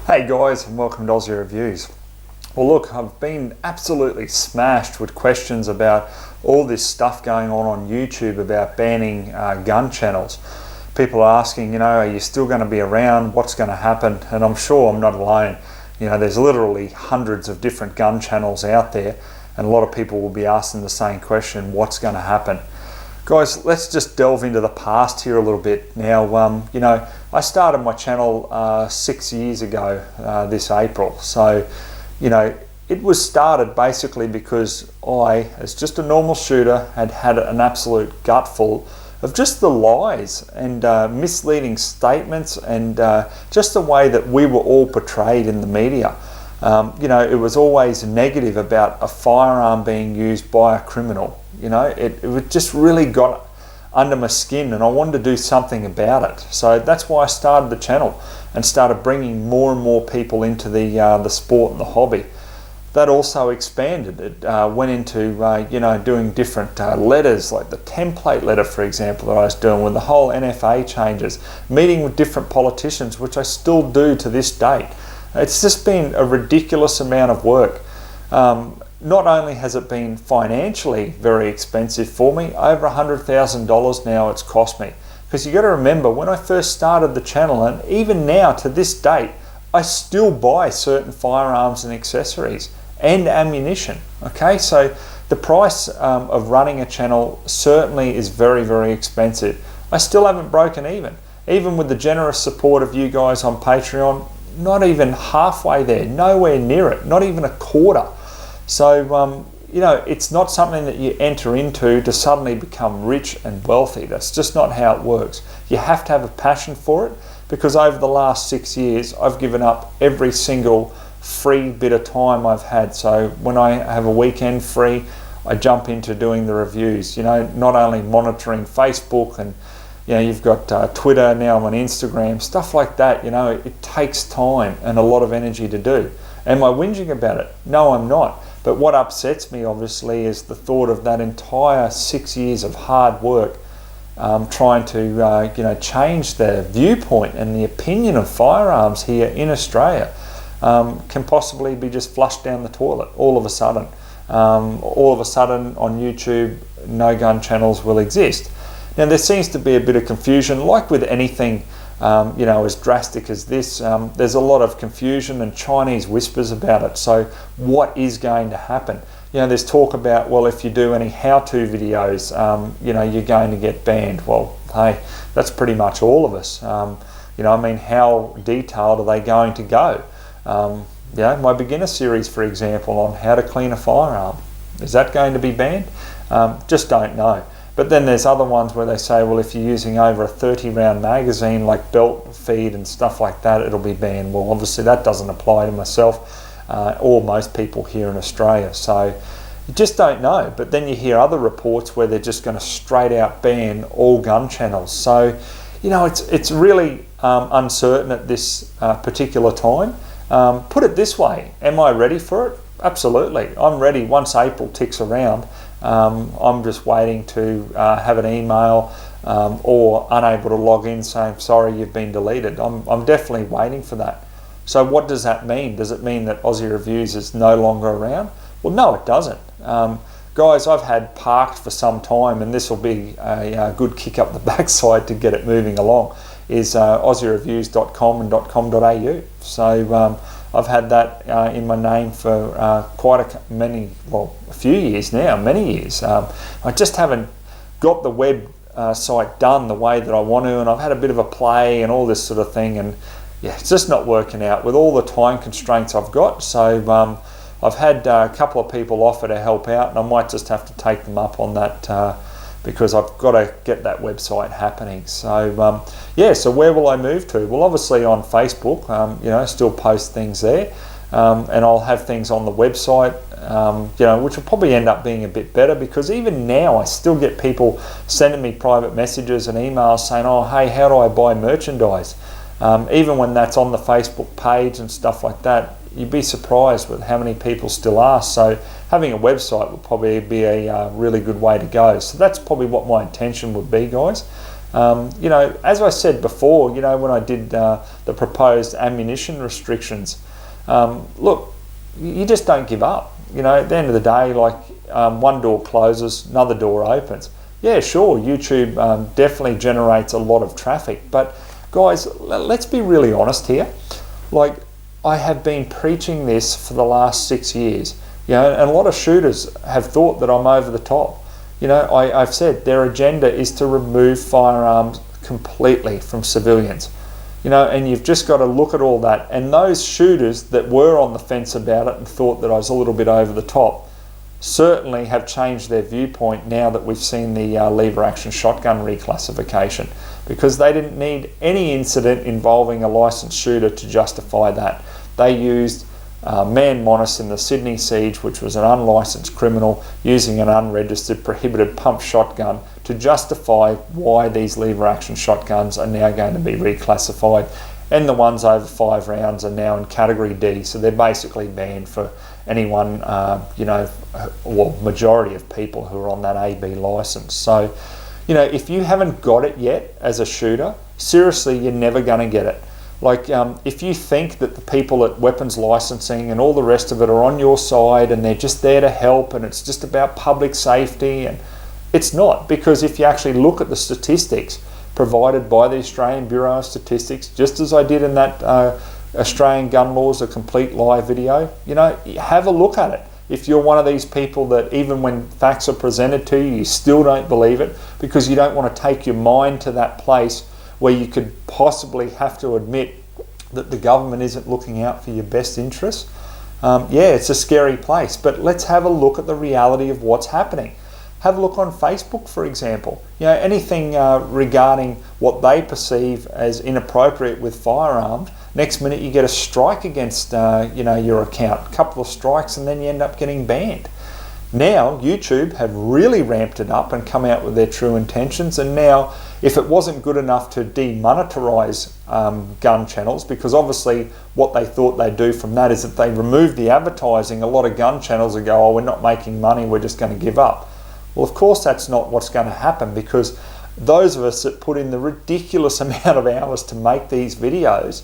Hey guys, and welcome to Ozzie Reviews. Well look, I've been absolutely smashed with questions about all this stuff going on YouTube about banning gun channels. People are asking, are you still going to be around? What's going to happen? And I'm sure I'm not alone. There's literally hundreds of different gun channels out there, and a lot of people will be asking the same question, what's going to happen? Guys, let's just delve into the past here a little bit. Now, I started my channel 6 years ago this April. So, it was started basically because I, as just a normal shooter, had an absolute gutful of just the lies and misleading statements and just the way that we were all portrayed in the media. It was always negative about a firearm being used by a criminal. It just really got under my skin, and I wanted to do something about it. So that's why I started the channel and started bringing more and more people into the sport and the hobby. That also expanded. It went into doing different letters, like the template letter, for example, that I was doing with the whole NFA changes, meeting with different politicians, which I still do to this date. It's just been a ridiculous amount of work. Not only has it been financially very expensive for me, over $100,000 now it's cost me. Because you got to remember, when I first started the channel, and even now to this date, I still buy certain firearms and accessories and ammunition. Okay, so the price of running a channel certainly is very, very expensive. I still haven't broken even with the generous support of you guys on Patreon. Not even halfway there, nowhere near it, not even a quarter. So, it's not something that you enter into to suddenly become rich and wealthy. That's just not how it works. You have to have a passion for it, because over the last 6 years, I've given up every single free bit of time I've had. So when I have a weekend free, I jump into doing the reviews, not only monitoring Facebook and you've got Twitter, now I'm on Instagram, stuff like that. It takes time and a lot of energy to do. Am I whinging about it? No, I'm not. But what upsets me, obviously, is the thought of that entire 6 years of hard work trying to change the viewpoint and the opinion of firearms here in Australia can possibly be just flushed down the toilet all of a sudden. All of a sudden on YouTube, no gun channels will exist. Now, there seems to be a bit of confusion, like with anything as drastic as this. There's a lot of confusion and Chinese whispers about it. So what is going to happen? There's talk about, well, if you do any how-to videos, you're going to get banned. Well, hey, that's pretty much all of us. How detailed are they going to go? My beginner series, for example, on how to clean a firearm, is that going to be banned? Just don't know. But then there's other ones where they say, well, if you're using over a 30-round magazine, like belt feed and stuff like that, it'll be banned. Well, obviously that doesn't apply to myself or most people here in Australia. So you just don't know. But then you hear other reports where they're just going to straight out ban all gun channels. So, it's really uncertain at this particular time. Put it this way, am I ready for it? Absolutely. I'm ready once April ticks around. I'm just waiting to have an email or unable to log in saying, sorry, you've been deleted. I'm definitely waiting for that. So what does that mean? Does it mean that Ozzie Reviews is no longer around? Well, no, it doesn't. Guys, I've had parked for some time, and this will be a good kick up the backside to get it moving along, is aussiereviews.com and .com.au. So I've had that in my name for a few years now, many years. I just haven't got the web site done the way that I want to, and I've had a bit of a play and all this sort of thing, and it's just not working out with all the time constraints I've got. So I've had a couple of people offer to help out, and I might just have to take them up on that because I've got to get that website happening. So so where will I move to? Well, obviously on Facebook, still post things there, and I'll have things on the website, which will probably end up being a bit better, because even now I still get people sending me private messages and emails saying, oh, hey, how do I buy merchandise? Even when that's on the Facebook page and stuff like that, you'd be surprised with how many people still ask. So having a website would probably be a really good way to go. So that's probably what my intention would be, guys. You know, as I said before, you know, when I did the proposed ammunition restrictions, look, you just don't give up. You know, at the end of the day, like one door closes, another door opens. Yeah, sure, YouTube definitely generates a lot of traffic, but guys, let's be really honest here. Like, I have been preaching this for the last 6 years, you know, and a lot of shooters have thought that I'm over the top. You know, I've said their agenda is to remove firearms completely from civilians. You know, and you've just got to look at all that. And those shooters that were on the fence about it and thought that I was a little bit over the top certainly have changed their viewpoint now that we've seen the lever action shotgun reclassification, because they didn't need any incident involving a licensed shooter to justify that. They used Man Monis in the Sydney siege, which was an unlicensed criminal using an unregistered prohibited pump shotgun to justify why these lever action shotguns are now going to be reclassified, and the ones over 5 rounds are now in category D, so they're basically banned for anyone, you know, well, majority of people who are on that AB license. So, you know, if you haven't got it yet as a shooter, seriously, you're never going to get it. Like, if you think that the people at weapons licensing and all the rest of it are on your side and they're just there to help and it's just about public safety, and it's not, because if you actually look at the statistics provided by the Australian Bureau of Statistics, just as I did in that Australian Gun Laws, a complete live video, you know, have a look at it. If you're one of these people that even when facts are presented to you, you still don't believe it because you don't want to take your mind to that place where you could possibly have to admit that the government isn't looking out for your best interests. Yeah, it's a scary place, but let's have a look at the reality of what's happening. Have a look on Facebook, for example. You know, anything regarding what they perceive as inappropriate with firearms, next minute you get a strike against you know, your account, a couple of strikes, and then you end up getting banned. Now, YouTube have really ramped it up and come out with their true intentions, and now, if it wasn't good enough to demonetize gun channels, because obviously what they thought they'd do from that is that they removed the advertising, a lot of gun channels would go, oh, we're not making money, we're just going to give up. Well, of course that's not what's going to happen, because those of us that put in the ridiculous amount of hours to make these videos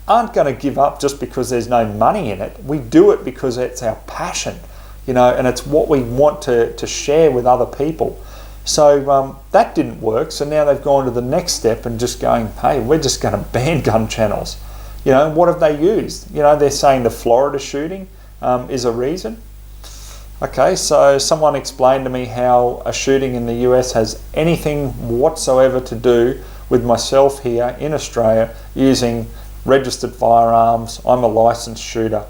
aren't going to give up just because there's no money in it. We do it because it's our passion, you know, and it's what we want to share with other people. So that didn't work, so now they've gone to the next step and just going, hey, we're just going to ban gun channels. You know, what have they used? You know, they're saying the Florida shooting is a reason. Okay, so someone explained to me how a shooting in the US has anything whatsoever to do with myself here in Australia using registered firearms. I'm a licensed shooter.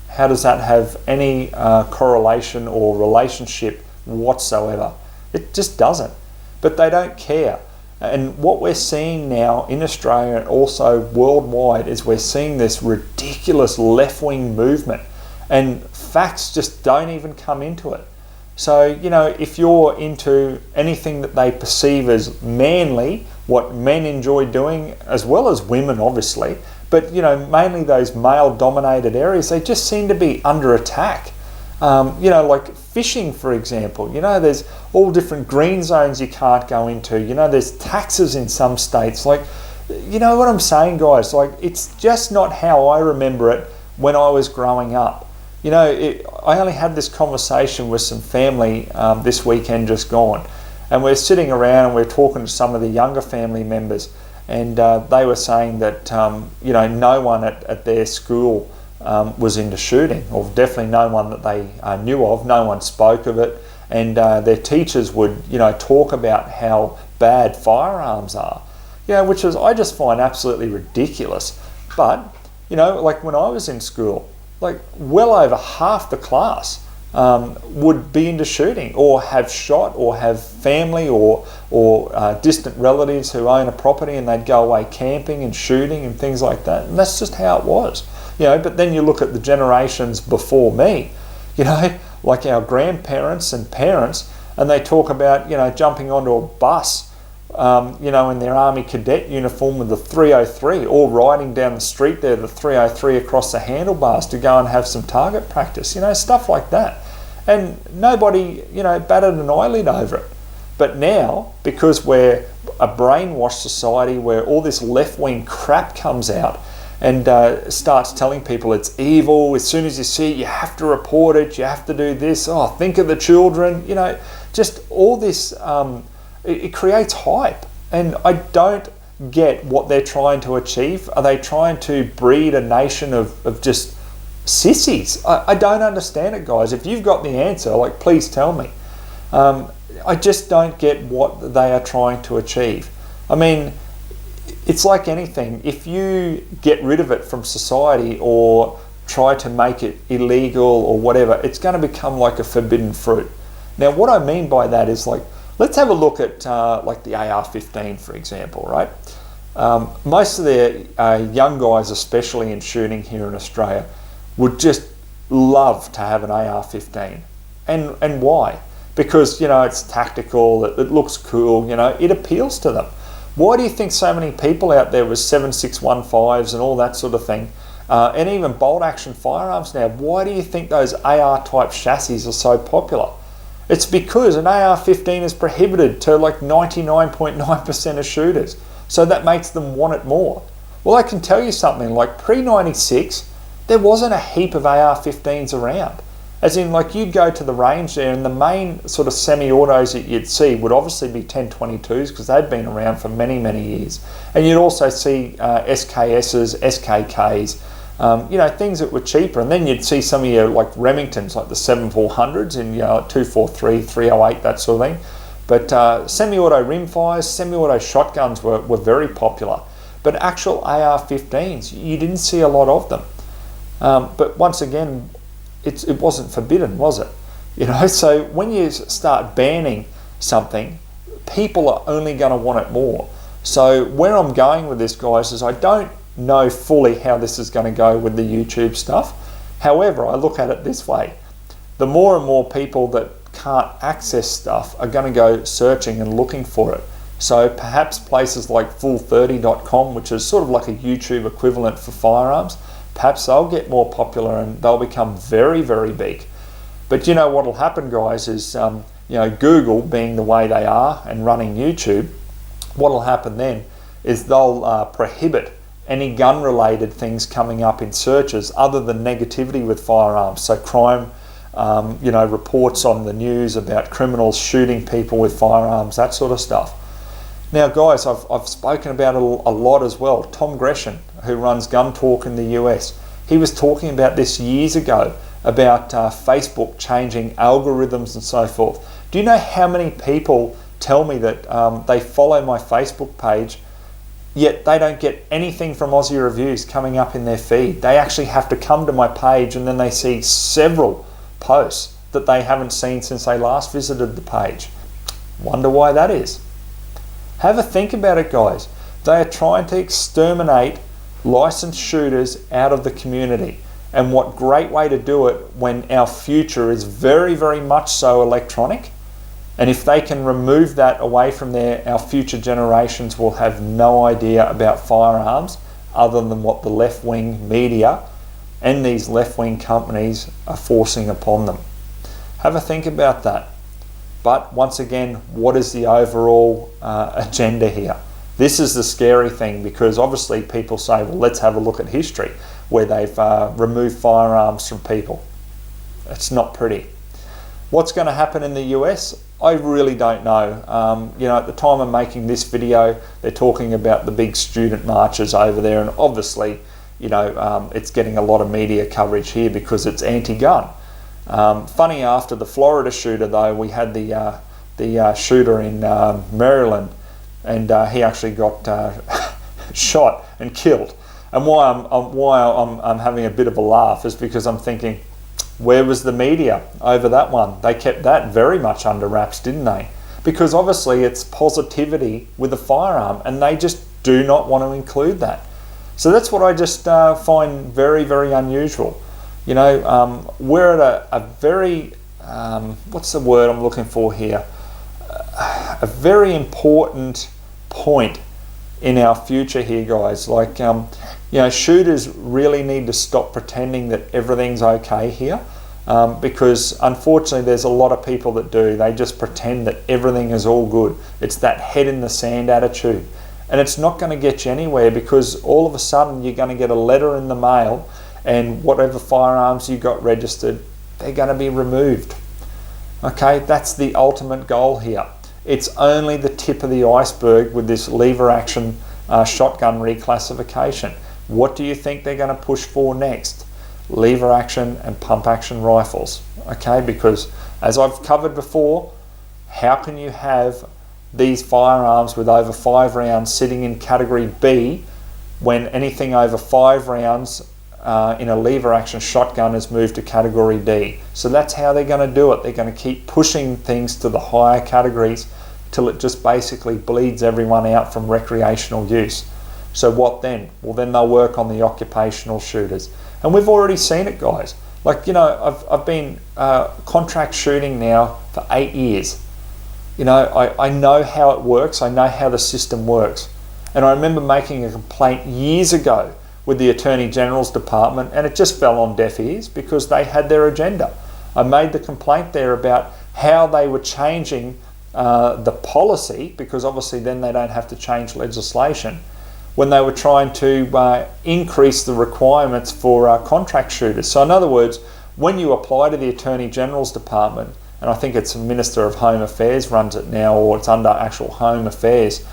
How does that have any correlation or relationship whatsoever? It just doesn't. But they don't care. And what we're seeing now in Australia and also worldwide is we're seeing this ridiculous left-wing movement, and facts just don't even come into it. So, you know, if you're into anything that they perceive as manly, what men enjoy doing, as well as women obviously, but, you know, mainly those male-dominated areas, they just seem to be under attack. You know, like fishing, for example, you know, there's all different green zones you can't go into. You know, there's taxes in some states. Like, you know what I'm saying, guys? Like, it's just not how I remember it when I was growing up. You know, I only had this conversation with some family this weekend just gone, and we're sitting around and we're talking to some of the younger family members, and they were saying that, you know, no one at their school was into shooting, or definitely no one that they knew of. No one spoke of it, and their teachers would, you know, talk about how bad firearms are, you know, which is, I just find absolutely ridiculous. But, you know, like when I was in school, like well over half the class would be into shooting, or have shot, or have family or distant relatives who own a property, and they'd go away camping and shooting and things like that. And that's just how it was. You know, but then you look at the generations before me, you know, like our grandparents and parents, and they talk about, you know, jumping onto a bus, you know, in their army cadet uniform with the 303, or riding down the street there, the 303 across the handlebars to go and have some target practice, you know, stuff like that. And nobody, you know, batted an eyelid over it. But now, because we're a brainwashed society where all this left-wing crap comes out and starts telling people it's evil. As soon as you see it, you have to report it, you have to do this. Oh, think of the children. You know, just all this, it creates hype. And I don't get what they're trying to achieve. Are they trying to breed a nation of just sissies? I don't understand it, guys. If you've got the answer, like, please tell me. I just don't get what they are trying to achieve. I mean, it's like anything. If you get rid of it from society or try to make it illegal or whatever, it's going to become like a forbidden fruit. Now, what I mean by that is, like, let's have a look at like the AR-15, for example, right? Most of the young guys, especially in shooting here in Australia, would just love to have an AR-15. And why? Because, you know, it's tactical, it looks cool, you know, it appeals to them. Why do you think so many people out there with 7.615s and all that sort of thing, and even bolt action firearms now, why do you think those AR type chassis are so popular? It's because an AR-15 is prohibited to like 99.9% of shooters. So that makes them want it more. Well, I can tell you something, like pre-96, there wasn't a heap of AR-15s around. As in, like, you'd go to the range there and the main sort of semi-autos that you'd see would obviously be 1022s because they'd been around for many, many years. And you'd also see SKSs, SKKs, you know, things that were cheaper. And then you'd see some of your, like, Remingtons, like the 7400s and, you know, 243, 308, that sort of thing. But semi-auto rimfires, semi-auto shotguns were very popular. But actual AR-15s, you didn't see a lot of them. But once again, it wasn't forbidden, was it? You know, so when you start banning something, people are only going to want it more. So where I'm going with this, guys, is I don't know fully how this is going to go with the YouTube stuff. However, I look at it this way. The more and more people that can't access stuff are going to go searching and looking for it. So perhaps places like full30.com, which is sort of like a YouTube equivalent for firearms, perhaps they'll get more popular and they'll become very, very big. But you know what will happen, guys, is you know, Google being the way they are and running YouTube, what will happen then is they'll prohibit any gun-related things coming up in searches other than negativity with firearms. So crime, you know, reports on the news about criminals shooting people with firearms, that sort of stuff. Now, guys, I've spoken about it a lot as well. Tom Gresham, who runs Gun Talk in the US, he was talking about this years ago, about Facebook changing algorithms and so forth. Do you know how many people tell me that they follow my Facebook page, yet they don't get anything from Ozzie Reviews coming up in their feed? They actually have to come to my page and then they see several posts that they haven't seen since they last visited the page. Wonder why that is. Have a think about it, guys. They are trying to exterminate licensed shooters out of the community. And what great way to do it when our future is very, very much so electronic. And if they can remove that away from there, our future generations will have no idea about firearms other than what the left-wing media and these left-wing companies are forcing upon them. Have a think about that. But once again, what is the overall agenda here? This is the scary thing, because obviously people say, well, let's have a look at history where they've removed firearms from people. It's not pretty. What's going to happen in the US? I really don't know. You know, at the time of making this video, they're talking about the big student marches over there, and obviously, you know, it's getting a lot of media coverage here because it's anti-gun. Funny, after the Florida shooter though, we had the shooter in Maryland, and he actually got shot and killed. And why I'm having a bit of a laugh is because I'm thinking, where was the media over that one? They kept that very much under wraps, didn't they? Because obviously it's positivity with a firearm, and they just do not want to include that. So that's what I just find very, very unusual. You know, we're at a very, what's the word I'm looking for here? A very important point in our future here, guys. Like, you know, shooters really need to stop pretending that everything's okay here. because unfortunately there's a lot of people that do. They just pretend that everything is all good. It's that head in the sand attitude. And it's not going to get you anywhere, because all of a sudden you're going to get a letter in the mail and whatever firearms you got registered, they're going to be removed. Okay, that's the ultimate goal here. It's only the tip of the iceberg with this lever action shotgun reclassification. What do you think they're going to push for next? Lever action and pump action rifles. Okay, because as I've covered before, how can you have these firearms with over 5 rounds sitting in category B when anything over 5 rounds in a lever action shotgun is moved to category D? So that's how they're going to do it. They're going to keep pushing things to the higher categories till it just basically bleeds everyone out from recreational use. So what then? Well, then they'll work on the occupational shooters. And we've already seen it, guys. Like, you know, I've been contract shooting now for 8 years. You know, I know how it works. I know how the system works. And I remember making a complaint years ago with the Attorney General's Department, and it just fell on deaf ears because they had their agenda. I made the complaint there about how they were changing the policy, because obviously then they don't have to change legislation, when they were trying to increase the requirements for contract shooters. So in other words, when you apply to the Attorney General's Department, and I think it's the Minister of Home Affairs runs it now, or it's under actual Home Affairs,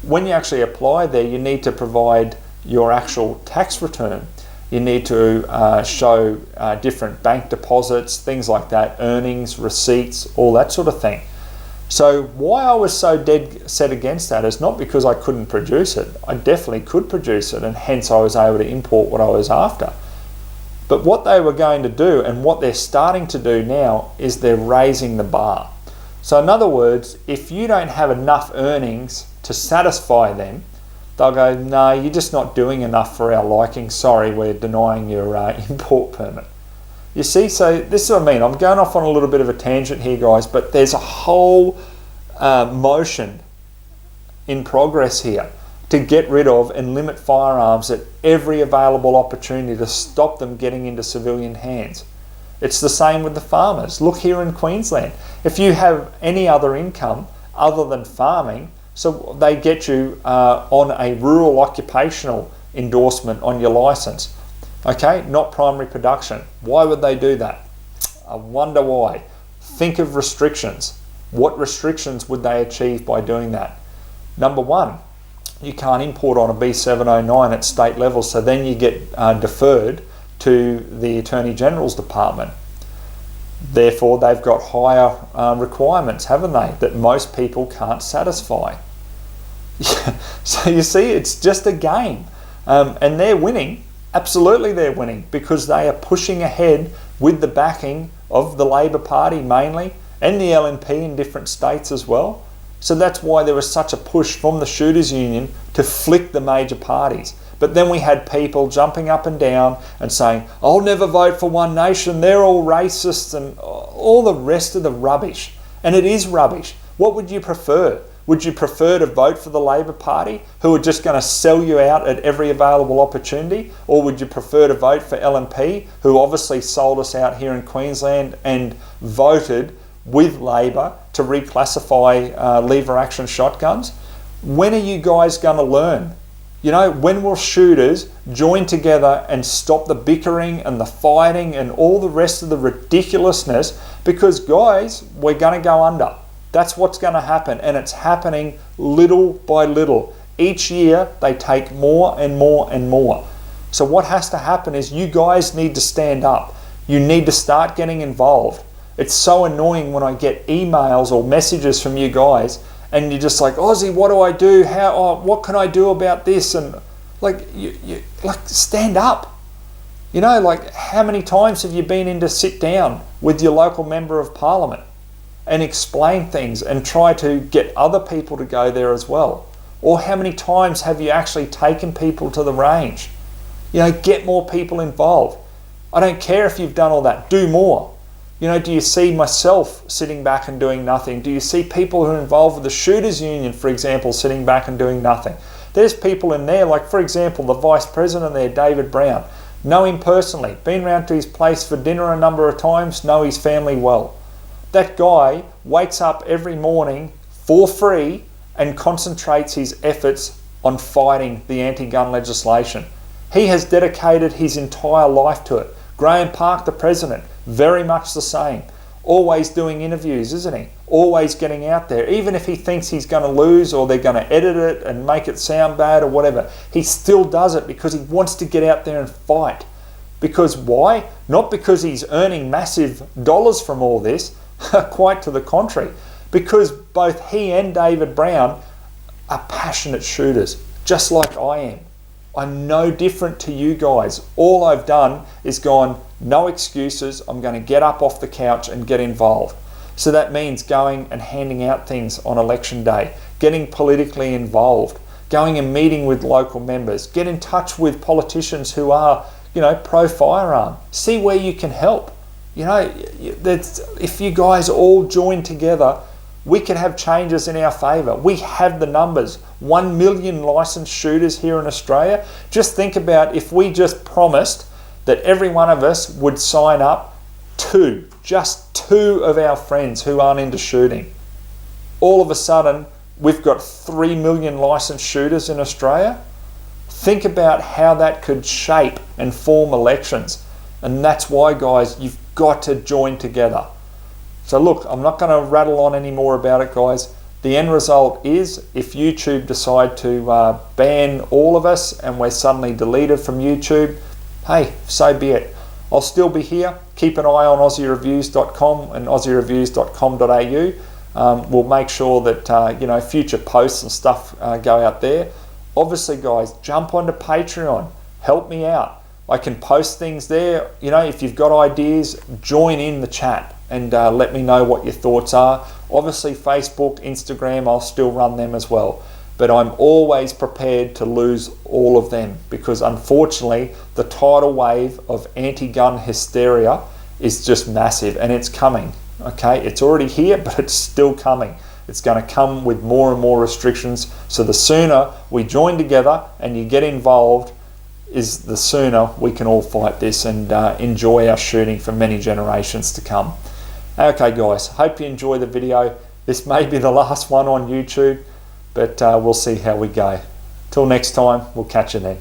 when you actually apply there, you need to provide your actual tax return. You need to show different bank deposits, things like that, earnings, receipts, all that sort of thing. So why I was so dead set against that is not because I couldn't produce it. I definitely could produce it, and hence I was able to import what I was after. But what they were going to do, and what they're starting to do now, is they're raising the bar. So in other words, if you don't have enough earnings to satisfy them, they'll go, no, you're just not doing enough for our liking. Sorry, we're denying your import permit. You see, so this is what I mean. I'm going off on a little bit of a tangent here, guys, but there's a whole motion in progress here to get rid of and limit firearms at every available opportunity to stop them getting into civilian hands. It's the same with the farmers. Look here in Queensland. If you have any other income other than farming, so they get you on a rural occupational endorsement on your license. Okay, not primary production. Why would they do that? I wonder why. Think of restrictions. What restrictions would they achieve by doing that? Number one, you can't import on a B709 at state level, so then you get deferred to the Attorney General's Department. Therefore, they've got higher requirements, haven't they, that most people can't satisfy. So you see, it's just a game. And they're winning. Absolutely they're winning, because they are pushing ahead with the backing of the Labor Party mainly, and the LNP in different states as well. So that's why there was such a push from the Shooters Union to flick the major parties. But then we had people jumping up and down and saying, I'll never vote for One Nation, they're all racists, and all the rest of the rubbish. And it is rubbish. What would you prefer? Would you prefer to vote for the Labor Party, who are just going to sell you out at every available opportunity? Or would you prefer to vote for LNP, who obviously sold us out here in Queensland and voted with Labor to reclassify lever action shotguns? When are you guys going to learn? You know, when will shooters join together and stop the bickering and the fighting and all the rest of the ridiculousness? Because guys, we're going to go under. That's what's going to happen, and it's happening little by little. Each year they take more and more and more. So what has to happen is you guys need to stand up. You need to start getting involved. It's so annoying when I get emails or messages from you guys and you're just like, Ozzie, what do I do? What can I do about this? And like, you stand up. You know, like, how many times have you been in to sit down with your local member of parliament and explain things and try to get other people to go there as well? Or how many times have you actually taken people to the range? You know, get more people involved. I don't care if you've done all that, do more. You know, do you see myself sitting back and doing nothing? Do you see people who are involved with the Shooters Union, for example, sitting back and doing nothing? There's people in there, like, for example, the Vice President there, David Brown. know him personally, been round to his place for dinner a number of times, know his family well. That guy wakes up every morning for free and concentrates his efforts on fighting the anti-gun legislation. He has dedicated his entire life to it. Graham Park, the president, very much the same. Always doing interviews, isn't he? Always getting out there. Even if he thinks he's going to lose or they're going to edit it and make it sound bad or whatever, he still does it because he wants to get out there and fight. Because why? Not because he's earning massive dollars from all this, quite to the contrary. Because both he and David Brown are passionate shooters, just like I am. I'm no different to you guys. All I've done is gone, no excuses, I'm going to get up off the couch and get involved. So that means going and handing out things on election day, getting politically involved, going and meeting with local members, get in touch with politicians who are, pro-firearm. See where you can help. If you guys all join together, we can have changes in our favour. We have the numbers. 1 million licensed shooters here in Australia. Just think about if we just promised that every one of us would sign up just two of our friends who aren't into shooting. All of a sudden, we've got 3 million licensed shooters in Australia. Think about how that could shape and form elections. And that's why, guys, you've got to join together. So look, I'm not going to rattle on any more about it, guys. The end result is if YouTube decide to ban all of us and we're suddenly deleted from YouTube, hey, so be it. I'll still be here. Keep an eye on AussieReviews.com and AussieReviews.com.au. We'll make sure that future posts and stuff go out there. Obviously, guys, jump onto Patreon. Help me out. I can post things there. If you've got ideas, join in the chat and let me know what your thoughts are. Obviously, Facebook, Instagram, I'll still run them as well. But I'm always prepared to lose all of them because unfortunately, the tidal wave of anti-gun hysteria is just massive and it's coming. Okay, it's already here, but it's still coming. It's going to come with more and more restrictions. So the sooner we join together and you get involved, is the sooner we can all fight this and enjoy our shooting for many generations to come. Okay guys, hope you enjoy the video. This may be the last one on YouTube, but we'll see how we go. Till next time, we'll catch you then.